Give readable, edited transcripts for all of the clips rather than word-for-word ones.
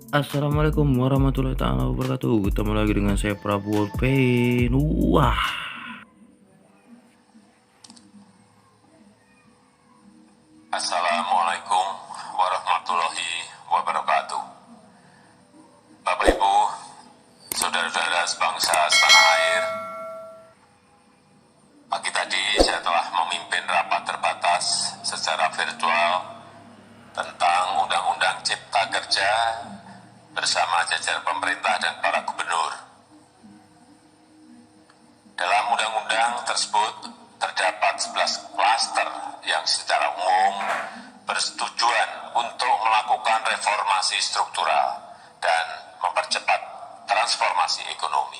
Assalamualaikum warahmatullahi taala wabarakatuh. Ketemu lagi dengan saya Prabowo Pain. Wah, Assalamualaikum warahmatullahi wabarakatuh. Bapak Ibu, saudara-saudara sebangsa setanah air, pagi tadi saya telah memimpin rapat terbatas secara virtual tentang Undang-Undang Cipta Kerja bersama jajaran pemerintah dan para gubernur. Dalam undang-undang tersebut terdapat 11 klaster yang secara umum bertujuan untuk melakukan reformasi struktural dan mempercepat transformasi ekonomi.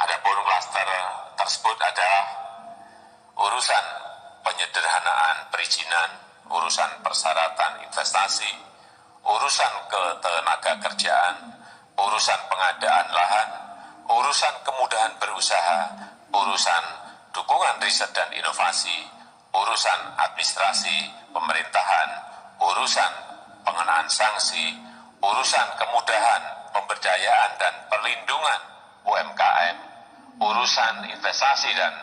Adapun klaster tersebut adalah urusan penyederhanaan perizinan, urusan persyaratan investasi, urusan ketenaga kerjaan, urusan pengadaan lahan, urusan kemudahan berusaha, urusan dukungan riset dan inovasi, urusan administrasi pemerintahan, urusan pengenaan sanksi, urusan kemudahan pemberdayaan dan perlindungan UMKM, urusan investasi dan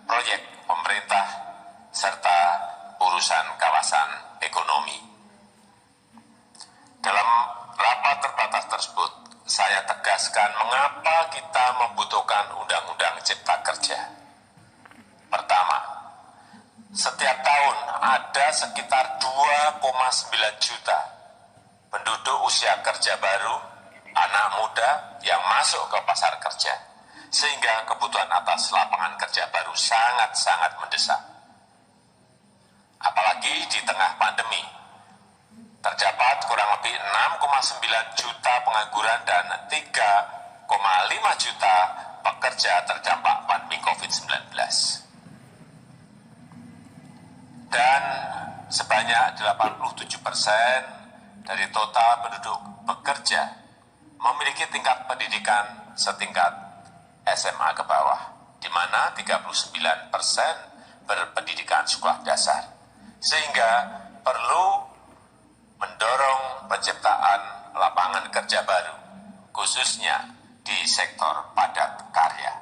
proyek pemerintah, serta urusan kawasan ekonomi. Dalam rapat terbatas tersebut, saya tegaskan mengapa kita membutuhkan Undang-Undang Cipta Kerja. Pertama, setiap tahun ada sekitar 2,9 juta penduduk usia kerja baru, anak muda yang masuk ke pasar kerja, sehingga kebutuhan atas lapangan kerja baru sangat-sangat mendesak. Apalagi di tengah pandemi, terdapat kurang lebih 6,9 juta pengangguran dan 3,5 juta pekerja terdampak pandemi COVID-19. Dan sebanyak 87% dari total penduduk bekerja memiliki tingkat pendidikan setingkat SMA ke bawah, di mana 39% berpendidikan sekolah dasar, sehingga perlu mendorong penciptaan lapangan kerja baru, khususnya di sektor padat karya.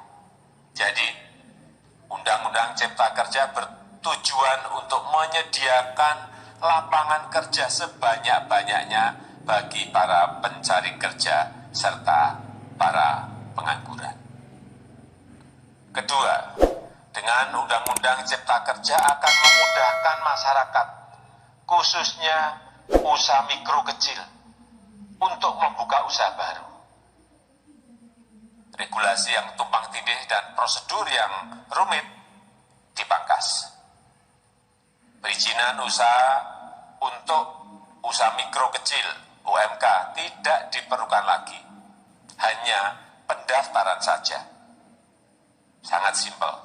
Jadi, Undang-Undang Cipta Kerja bertujuan untuk menyediakan lapangan kerja sebanyak-banyaknya bagi para pencari kerja serta para pengangguran. Kedua, dengan Undang-Undang Cipta Kerja akan memudahkan masyarakat, khususnya usaha mikro kecil, untuk membuka usaha baru. Regulasi yang tumpang tindih dan prosedur yang rumit dipangkas. Perizinan usaha untuk usaha mikro kecil (UMK) tidak diperlukan lagi, hanya pendaftaran saja. Sangat simpel.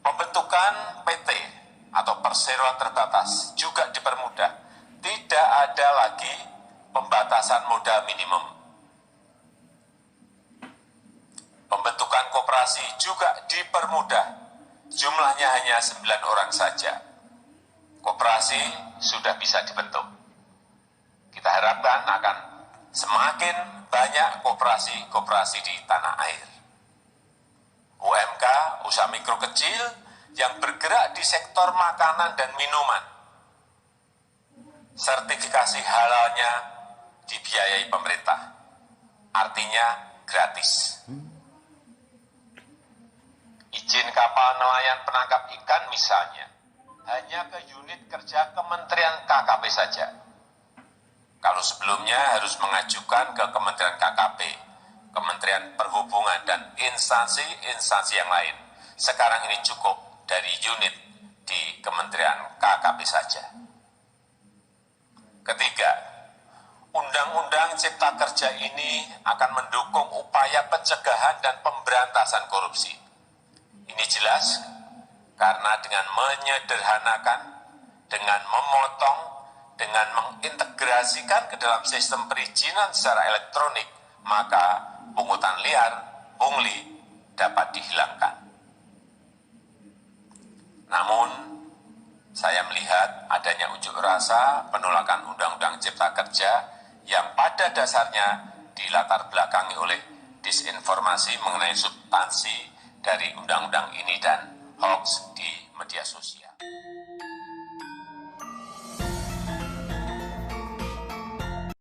Pembentukan PT atau perseroan terbatas juga dipermudah. Tidak ada lagi pembatasan modal minimum. Pembentukan koperasi juga dipermudah. Jumlahnya hanya 9 orang saja. Koperasi sudah bisa dibentuk. Kita harapkan akan semakin banyak koperasi-koperasi di tanah air. UMK, usaha mikro kecil yang bergerak di sektor makanan dan minuman. Sertifikasi halalnya dibiayai pemerintah, artinya gratis. Izin kapal nelayan penangkap ikan misalnya, hanya ke unit kerja Kementerian KKP saja. Kalau sebelumnya harus mengajukan ke Kementerian KKP, Kementerian Perhubungan, dan instansi-instansi yang lain. Sekarang ini cukup dari unit di Kementerian KKP saja. Ketiga, Undang-Undang Cipta Kerja ini akan mendukung upaya pencegahan dan pemberantasan korupsi. Ini jelas karena dengan menyederhanakan, dengan memotong, dengan mengintegrasikan ke dalam sistem perizinan secara elektronik, maka pungutan liar, pungli, dapat dihilangkan. Namun, saya melihat adanya unjuk rasa penolakan Undang-Undang Cipta Kerja yang pada dasarnya dilatar belakangi oleh disinformasi mengenai substansi dari undang-undang ini dan hoax di media sosial.